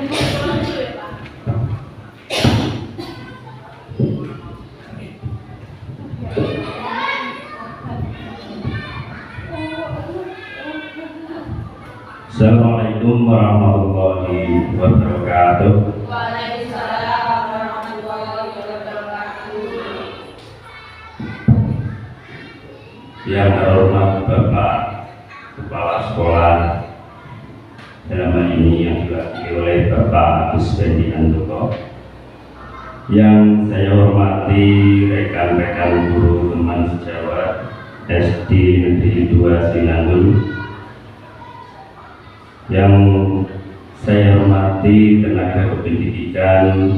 Assalamualaikum warahmatullahi wabarakatuh. Waalaikumsalam warahmatullahi wabarakatuh. Yang terhormat Bapak Kepala Sekolah, dalam hal ini yang diwakili oleh Bapak Agus Bendi Handoko, yang saya hormati rekan-rekan guru teman sejawat SD Negeri 2 Sinanggun, yang saya hormati tenaga kependidikan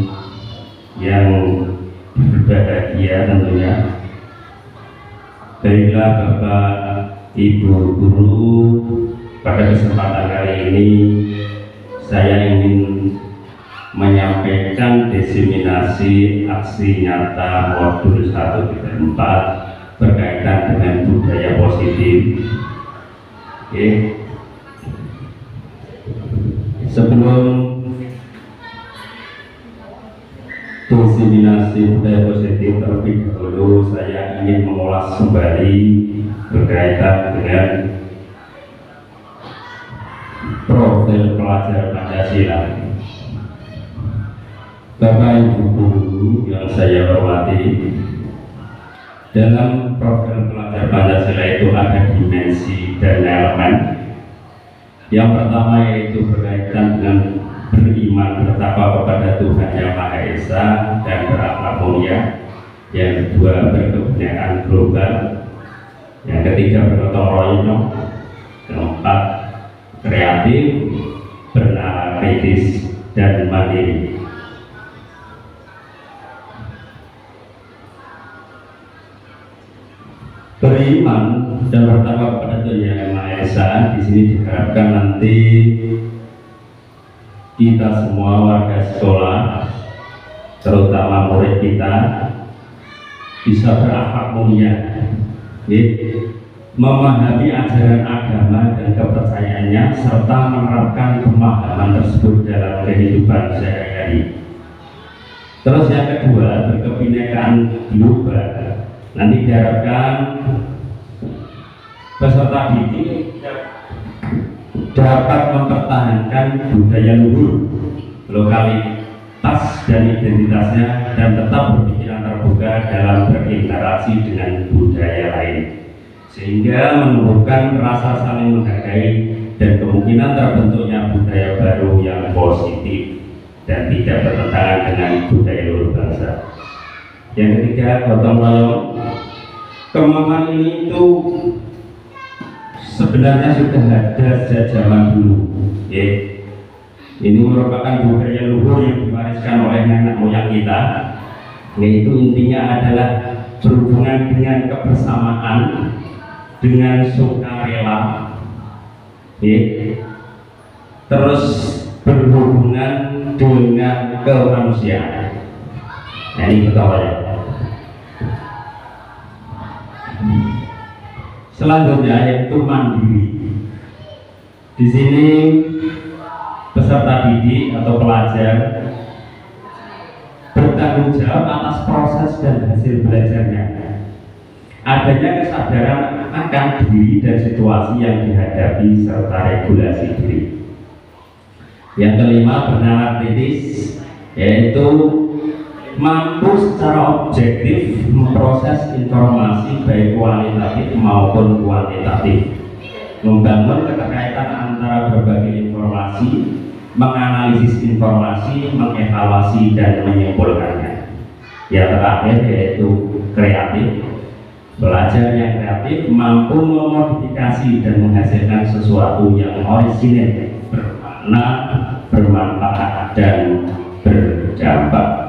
yang berbahagia tentunya. Baiklah Bapak Ibu guru, pada kesempatan kali ini saya ingin menyampaikan diseminasi aksi nyata modul 1-4 berkaitan dengan budaya positif. Oke. Sebelum diseminasi budaya positif terlebih dahulu, saya ingin mengulas kembali berkaitan dengan profil pelajar Pancasila. Bapak Ibu guru yang saya hormati, dalam profil pelajar Pancasila itu ada dimensi dan elemen. Yang pertama yaitu berkaitan dengan beriman bertakwa kepada Tuhan Yang Maha Esa dan berakhlak mulia. Yang kedua berkebinekaan global. Yang ketiga bergotong royong. Keempat kreatif, bernalar kritis dan mandiri. Beriman dan bertakwa kepada Tuhan Yang Maha Esa, di sini diharapkan nanti kita semua warga sekolah, terutama murid kita, bisa berakhlak mulia, memahami ajaran agama dan kepercayaannya, serta menerapkan pemahaman tersebut dalam kehidupan sehari-hari. Terus yang kedua, berkebinekaan global. Nanti diharapkan peserta didik dapat mempertahankan budaya luhur, lokalitas dan identitasnya, dan tetap berpikiran terbuka dalam berinteraksi dengan budaya lain, sehingga menumbuhkan rasa saling menghargai dan kemungkinan terbentuknya budaya baru yang positif dan tidak bertentangan dengan budaya luhur bangsa. Yang ketiga, gotong royong. Kemaman ini itu sebenarnya sudah ada sejak zaman dulu. Ini merupakan budaya luhur yang diwariskan oleh nenek moyang kita, yaitu intinya adalah berhubungan dengan kebersamaan, dengan sukarela, terus berhubungan dengan kemanusiaan. Nah, ini ketawa ya. Selanjutnya yaitu mandiri. Di sini peserta didik atau pelajar bertanggung jawab atas proses dan hasil belajarnya. Adanya kesadaran akan diri dan situasi yang dihadapi serta regulasi diri. Yang kelima, bernalar kritis, yaitu mampu secara objektif memproses informasi baik kualitatif maupun kuantitatif, membangun keterkaitan antara berbagai informasi, menganalisis informasi, mengevaluasi dan menyimpulkannya. Yang terakhir yaitu kreatif. Belajar yang kreatif mampu memodifikasi dan menghasilkan sesuatu yang orisinil, bermakna, bermanfaat dan berdampak.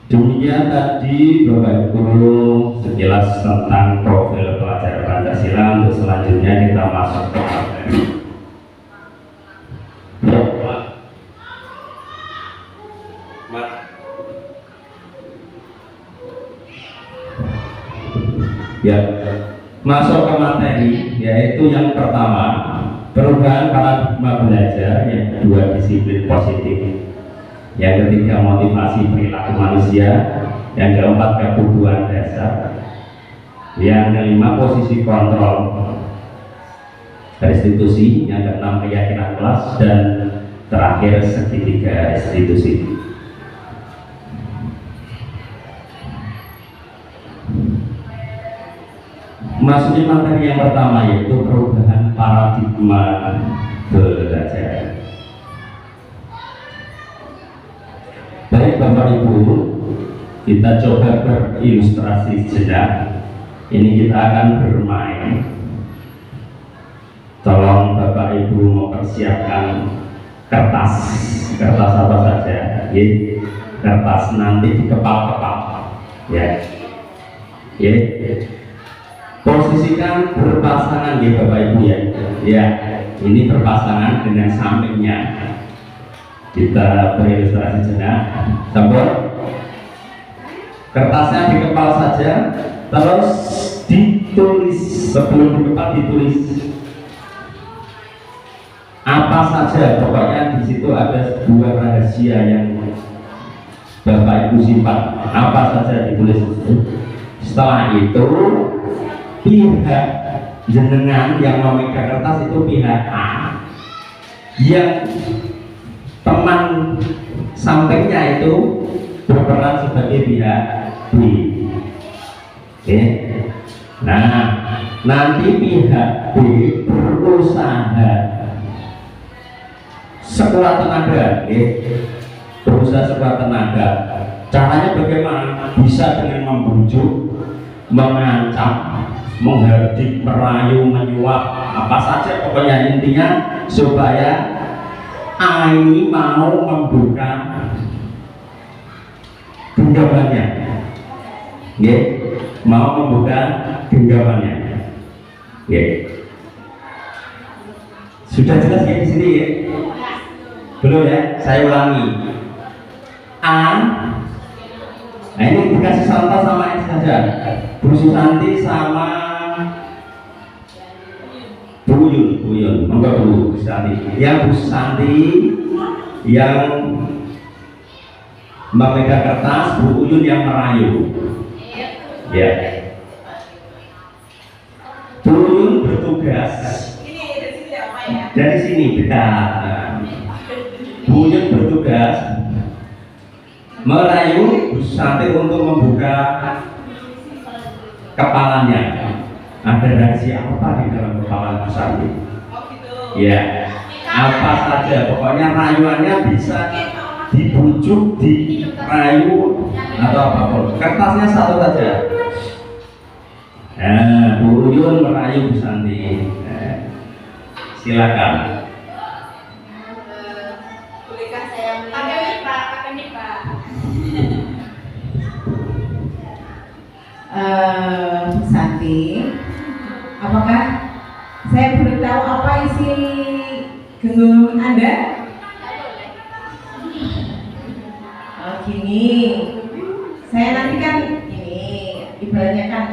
Demikian tadi Bapak Ibu sekilas tentang profil pelajar Pancasila. Untuk selanjutnya kita masuk ke materi. Ya, masuk ke materi, yaitu yang pertama Perubahan paradigma belajar, yang kedua disiplin positif, yang ketiga motivasi perilaku manusia, yang keempat kebutuhan dasar, yang kelima posisi kontrol restitusi, yang keenam keyakinan kelas, dan terakhir segitiga restitusi. Masuki materi yang pertama, yaitu perubahan paradigma belajar. Baik Bapak Ibu, kita coba berilustrasi sejenak. Ini kita akan bermain. Tolong Bapak Ibu mempersiapkan kertas apa saja, ya. Kertas nanti dikepal-kepal, ya. Ya. Posisikan berpasangan ya Bapak Ibu ya. Ya, ini berpasangan dengan sampingnya. Kita berilustrasi sejenak. Sabar. Kertasnya dikepal saja, terus ditulis. Sebelum dikepal ditulis apa saja. Pokoknya di situ ada sebuah rahasia yang Bapak Ibu simpan. Apa saja ditulis. Setelah itu pihak jenengan yang memegang kertas itu pihak A, yang teman sampingnya itu berperan sebagai pihak B. Oke. Nah, nanti pihak B berusaha sekuat tenaga, berusaha sekuat tenaga. Caranya bagaimana? Bisa dengan membujuk, mengancam, menghardik, merayu, menyuap, apa saja, pokoknya intinya supaya A ini mau membuka genggamannya, mau membuka genggamannya. Sudah jelas ya di sini ya? Belum ya? Saya ulangi. A, nah ini dikasih contoh sama ini saja. Bu Susanti sama Bu Yun, enggak Bu Susanti. Yang Bu Susanti yang memegang kertas, Bu Yun yang merayu. Ya. Bu Yun bertugas. Dari sini dekat. Bu Yun bertugas merayu Bu Susanti untuk membuka kepalanya. Ada rahasia apa di dalam kepala Bu Susanti? Ya, apa saja, pokoknya rayuannya bisa dibujuk, dirayu atau apapun. Kertasnya satu saja. Nah, Bu Yun merayu Bu Susanti. Silakan. Santi, apakah saya boleh tahu apa isi genggaman Anda? Oh, gini, saya nanti kan ini ibaratnya kan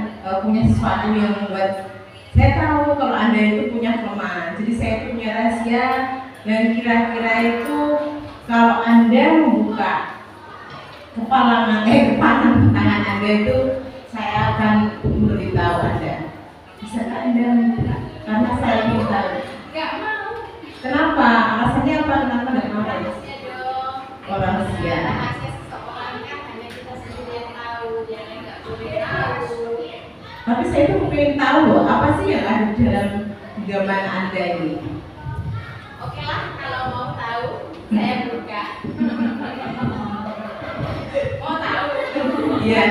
punya sesuatu yang membuat saya tahu kalau Anda itu punya kelemahan. Jadi saya punya rahasia dan kira-kira itu kalau Anda membuka kepala tangan Anda itu, saya akan memberitahu Anda. Bisakah Anda membuka? Karena saya ingin tahu. Nggak mau. Kenapa? Alasannya apa? Kenapa nggak mau? Oh, rahasia. Rahasia seseorang kan hanya kita sendiri yang tahu, dia nggak boleh tahu. Tapi saya itu pengen tahu loh, apa sih yang ada di dalam genggaman Anda ini? Oke lah, kalau mau tahu, saya buka. Mau tahu? Iya.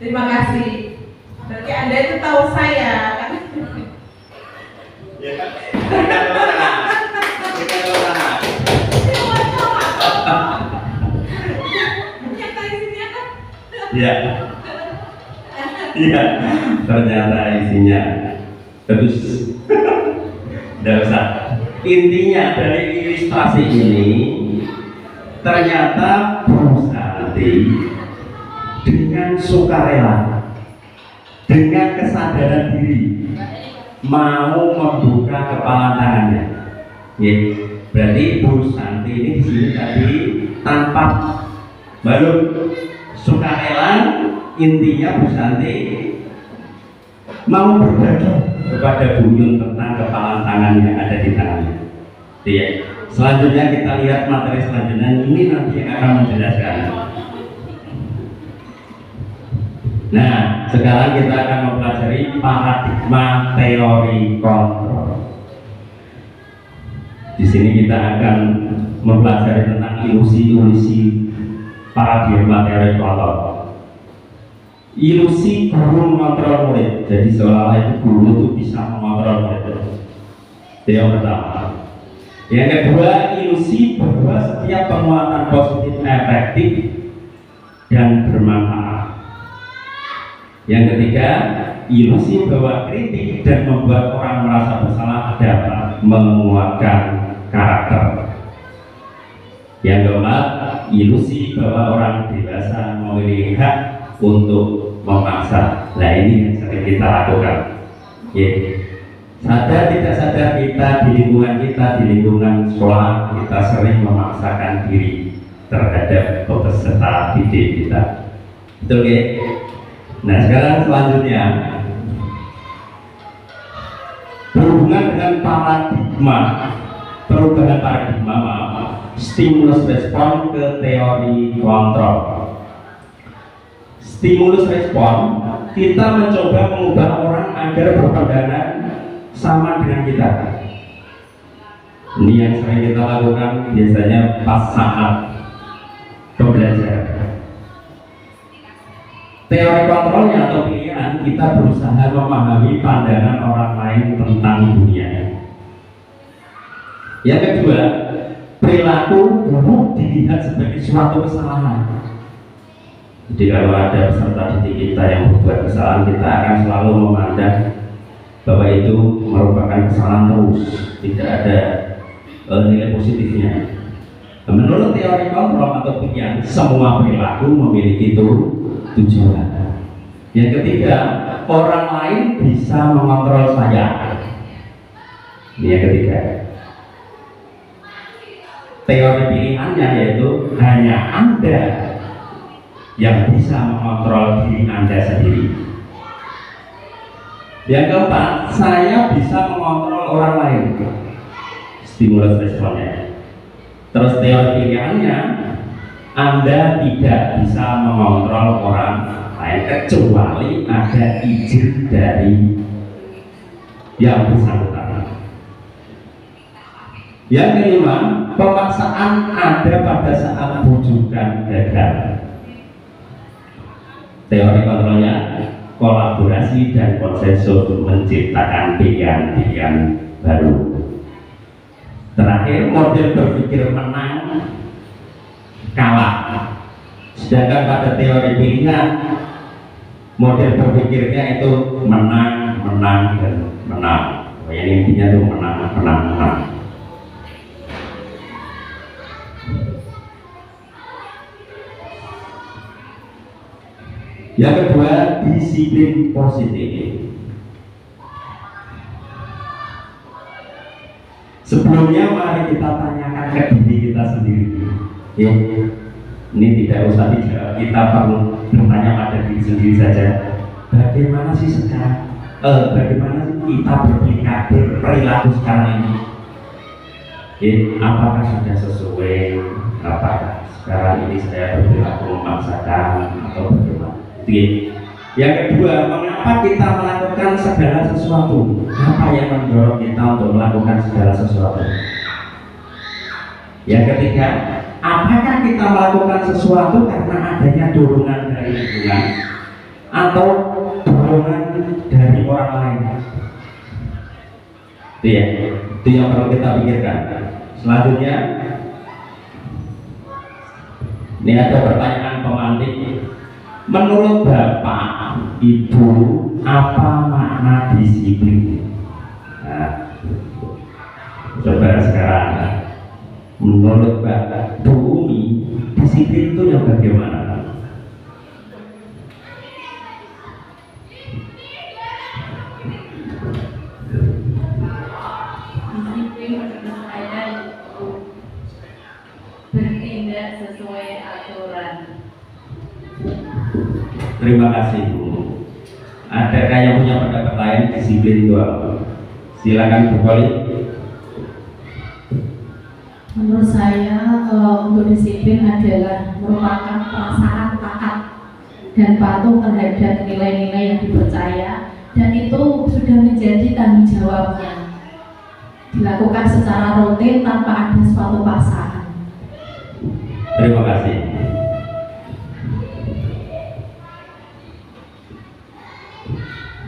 Terima kasih. Berarti Anda itu tahu saya kan? Ya kan? Ya. Iya. Ternyata isinya terus. Tidak usah. Intinya dari ilustrasi ini, ternyata Bu Santi dengan sukarela, dengan kesadaran diri, mau membuka kepala tangannya. Ya, berarti Bu Santi ini di sini tadi tanpa baru sukarela, intinya Bu Santi mau berbagi kepada Bu Yun tentang kepala tangan yang ada di tangannya. Ya. Selanjutnya kita lihat materi selanjutnya, ini nanti yang akan menjelaskan. Nah, sekarang kita akan mempelajari paradigma teori kontrol. Di sini kita akan mempelajari tentang ilusi-ilusi paradigma teori kontrol. Ilusi guru mengontrol murid, jadi seolah-olah itu guru itu bisa mengontrol murid. Itu yang pertama. Yang kedua, ilusi bahwa setiap penguatan positif efektif dan bermanfaat. Yang ketiga, ilusi bahwa kritik dan membuat orang merasa bersalah dapat menguatkan karakter. Yang keempat, ilusi bahwa orang dewasa memiliki hak untuk memaksa. Nah, ini yang sering kita lakukan. Sadar tidak sadar kita di lingkungan sekolah, kita sering memaksakan diri terhadap peserta didik kita. Betul ya? Nah, sekarang selanjutnya berhubungan dengan perubahan paradigma, stimulus respon ke teori kontrol. Stimulus respon, kita mencoba mengubah orang agar berpandangan sama dengan kita. Ini yang sering kita lakukan biasanya pas saat pembelajaran. Teori kontrolnya atau pilihan, kita berusaha memahami pandangan orang lain tentang dunia. Yang kedua, perilaku buruk dilihat sebagai suatu kesalahan. Jadi kalau ada peserta didik kita yang berbuat kesalahan, kita akan selalu memandang bahwa itu merupakan kesalahan terus, tidak ada nilai positifnya. Menurut teori kontrol atau pilihan, semua perilaku memiliki tujuan. Yang ketiga, orang lain bisa mengontrol saya. Ini yang ketiga. Teori pilihannya yaitu hanya Anda yang bisa mengontrol diri Anda sendiri. Yang keempat, saya bisa mengontrol orang lain. Stimulus responnya. Terus teori pilihannya, Anda tidak bisa mengontrol orang lain kecuali ada izin dari yang bersangkutan. Yang kelima, pemaksaan ada pada saat bujukan gagal. Teori kontrolnya, kolaborasi dan konsensus menciptakan pilihan-pilihan baru. Terakhir, model berpikir menang kalah. Sedangkan pada teori pilihan, model berpikirnya itu menang, dan menang. Yang intinya itu menang. Yang kedua, disiplin positif. Sebelumnya mari kita tanyakan ke diri kita sendiri. Ya, ini tidak usah dijawab, kita perlu bertanya pada diri sendiri saja. Bagaimana sih sekarang? Bagaimana sih kita berperilaku sekarang ini? Ya, apakah sudah sesuai? Apakah sekarang ini saya berperilaku memaksakan atau bagaimana? Yang kedua, mengapa kita melakukan segala sesuatu? Apa yang mendorong kita untuk melakukan segala sesuatu? Yang ketiga, apakah kita melakukan sesuatu karena adanya dorongan dari lingkungan atau dorongan dari orang lain? Itu yang perlu kita pikirkan. Selanjutnya, ini ada pertanyaan pemantik. Menurut Bapak, Ibu, apa makna disiplin? Nah, coba sekarang, menurut Bapak, Bu Umi, disiplin itu yang bagaimana? menurut saya itu bertindak sesuai aturan. Terima kasih Bu. Adakah yang punya pendapat lain? Disiplin itu apa? Silakan Bu Koli. Menurut saya untuk disiplin adalah merupakan perasaan taat dan patuh terhadap nilai-nilai yang dipercaya, dan itu sudah menjadi tanggung jawabnya, dilakukan secara rutin tanpa ada suatu paksaan. Terima kasih.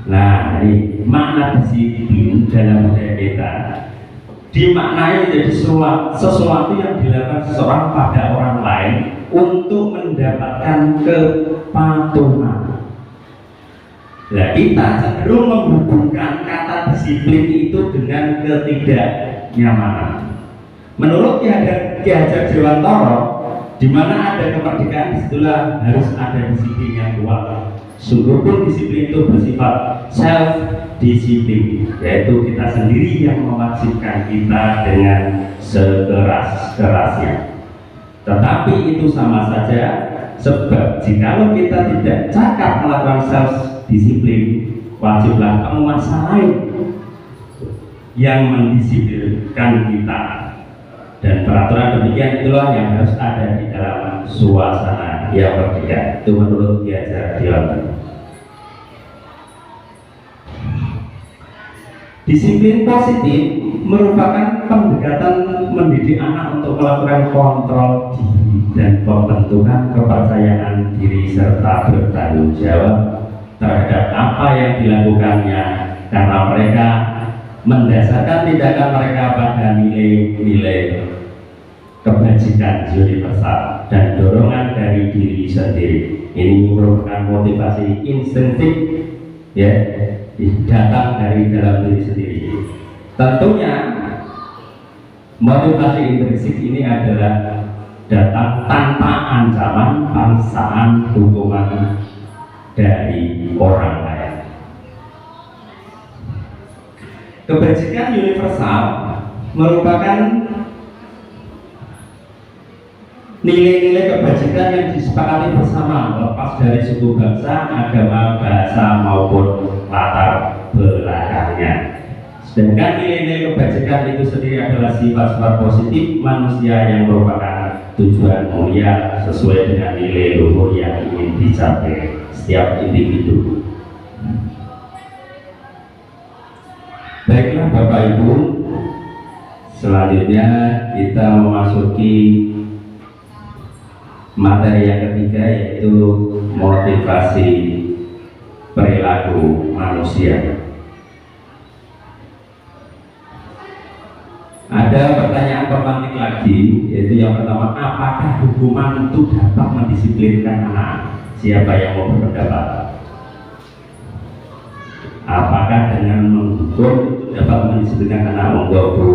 Nah, ini makna disiplin dalam budaya kita dimaknai menjadi sesuatu yang dilakukan seseorang pada orang lain untuk mendapatkan kepatuhan. Nah, kita cenderung menghubungkan kata disiplin itu dengan ketidaknyamanan. Menurut Ki Hajar Dewantara, di mana ada kemerdekaan, disitulah harus ada disiplin yang kuat. Sungguh pun disiplin itu bersifat self disiplin, yaitu kita sendiri yang mewajibkan kita dengan sekeras-kerasnya. Tetapi itu sama saja, sebab jikalau kita tidak cakap melakukan self disiplin, wajiblah penguasa lain yang mendisiplinkan kita. Dan peraturan demikian itulah yang harus ada di dalam suasana yang merdeka. Itu menurut Ki Hajar Dewantara. Disiplin positif merupakan pendekatan mendidik anak untuk melakukan kontrol diri dan pembentukan kepercayaan diri serta bertanggung jawab terhadap apa yang dilakukannya, karena mereka mendasarkan tindakan mereka pada nilai-nilai kebajikan universal dan dorongan dari diri sendiri. Ini merupakan motivasi instinktif, ya, datang dari dalam diri sendiri. Tentunya motivasi intrinsik ini adalah datang tanpa ancaman, paksaan, hukuman dari orang lain. Kebajikan universal merupakan nilai-nilai kebajikan yang disepakati bersama, lepas dari suku bangsa, agama, bahasa maupun latar belakangnya. Sedangkan nilai-nilai kebajikan itu sendiri adalah sifat-sifat positif manusia yang merupakan tujuan mulia sesuai dengan nilai luhur yang ingin dicapai setiap individu. Baiklah Bapak Ibu, selanjutnya kita memasuki materi yang ketiga, yaitu motivasi perilaku manusia. Ada pertanyaan pemantik lagi, yaitu yang pertama, apakah hukuman itu dapat mendisiplinkan anak? Siapa yang mau berpendapat? Apakah dengan menghukum itu dapat mendisiplinkan anak? Monggo Bu.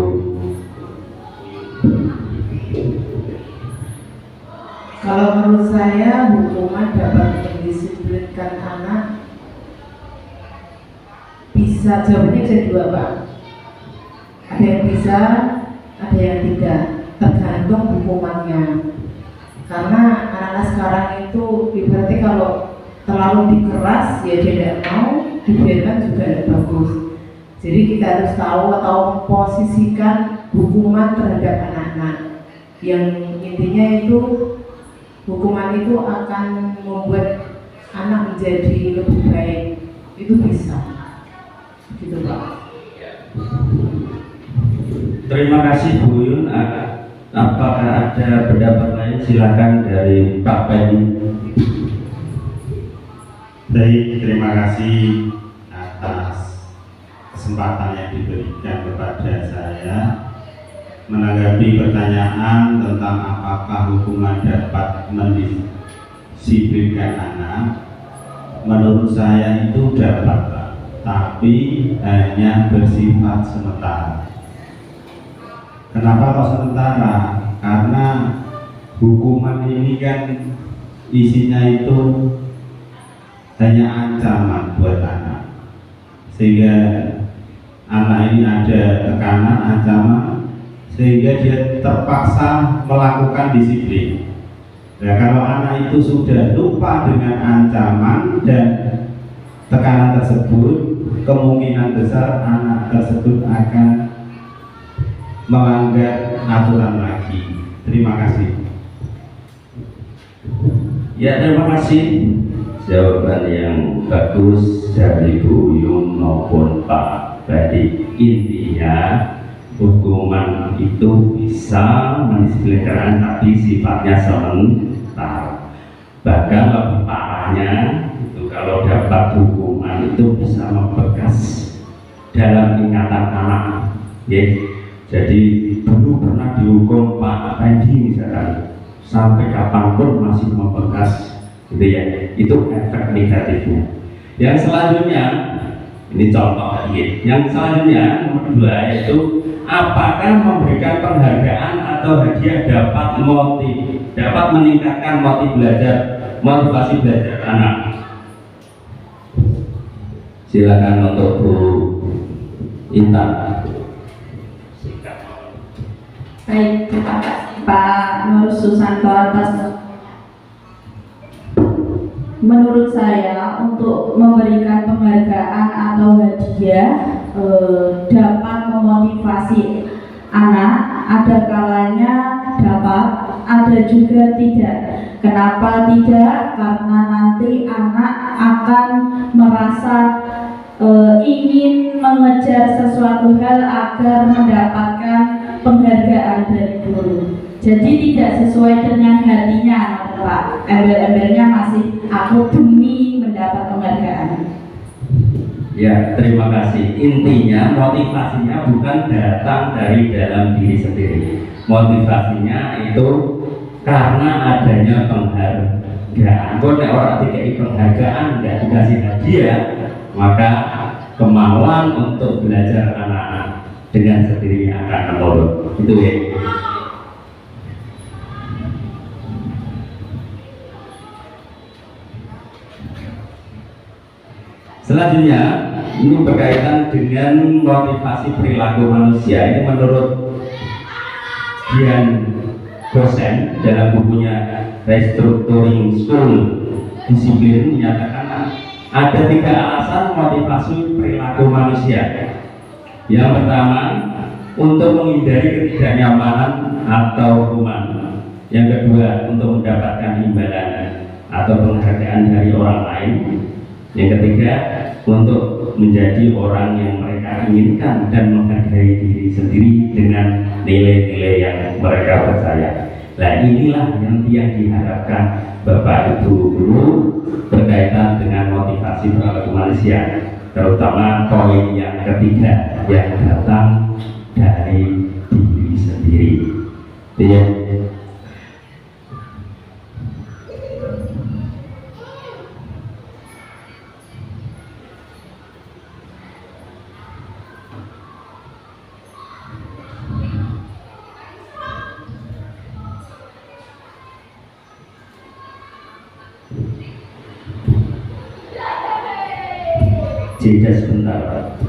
Kalau menurut saya hukuman dapat mendisiplinkan anak, bisa, jawabannya bisa dua Pak. Ada yang bisa, ada yang tidak, tergantung hukumannya. Karena anak-anak sekarang itu ibaratnya kalau terlalu dikeras ya dia tidak mau, dibiarkan juga tidak bagus. Jadi kita harus tahu atau memposisikan hukuman terhadap anak-anak, yang intinya itu hukuman itu akan membuat anak menjadi lebih baik. Itu bisa, gitu Pak. Terima kasih Bu Yun. Apakah ada pendapat lain? Silakan dari Pak Penny. Baik, terima kasih atas kesempatan yang diberikan kepada saya menanggapi pertanyaan tentang apakah hukuman dapat mendisiplinkan anak. Menurut saya itu dapat, tapi hanya bersifat sementara. Kenapa kok sementara? Karena hukuman ini kan isinya itu hanya ancaman buat anak, sehingga anak ini ada tekanan, ancaman, sehingga dia terpaksa melakukan disiplin. Nah, kalau anak itu sudah lupa dengan ancaman dan tekanan tersebut, kemungkinan besar anak tersebut akan melanggar aturan lagi. Terima kasih. Ya, terima kasih. Jawaban yang bagus dari Bu Yung maupun Pak Badi. Intinya hukuman itu bisa mendisiplinkan tapi sifatnya sementara. Bahkan lebih parahnya itu kalau dapat hukuman itu bisa membekas dalam ingatan anak. Ya. Jadi dulu pernah dihukum Pak Badi misalkan, sampai kapanpun masih membekas, gitu ya. Itu efek negatifnya. Yang selanjutnya, ini contoh lagi. Yang selanjutnya nomor 2 yaitu apakah memberikan penghargaan atau hadiah dapat meningkatkan motivasi belajar anak. Silakan untuk Bu Intan. Baik, terima kasih Pak Nur Susanto atas. Menurut saya untuk memberikan penghargaan atau hadiah dapat memotivasi anak, ada kalanya dapat, ada juga tidak. Kenapa tidak? Karena nanti anak akan merasa ingin mengejar sesuatu hal agar mendapatkan penghargaan dari guru. Jadi tidak sesuai dengan hatinya, Pak. Embel-embelnya masih aku demi mendapat penghargaan. Ya, terima kasih. Intinya motivasinya bukan datang dari dalam diri sendiri. Motivasinya itu karena adanya penghargaan. Kalau orang dikasih penghargaan, nggak dikasih hadiah, maka kemauan untuk belajar anak-anak dengan sendirinya akan menurun. Itu ya. Selanjutnya, ini berkaitan dengan motivasi perilaku manusia. Ini menurut Dian dosen dalam bukunya Restructuring School Discipline menyatakan ada 3 alasan motivasi perilaku manusia. Yang pertama, untuk menghindari ketidaknyamanan atau hukuman. Yang kedua, untuk mendapatkan imbalan atau penghargaan dari orang lain. Yang ketiga, untuk menjadi orang yang mereka inginkan dan menghargai diri sendiri dengan nilai-nilai yang mereka percaya. Nah, inilah yang diharapkan Bapak Ibu guru berkaitan dengan motivasi perilaku manusia, terutama poin yang ketiga yang datang dari diri sendiri. Ya. Jeda sebentar, Pak.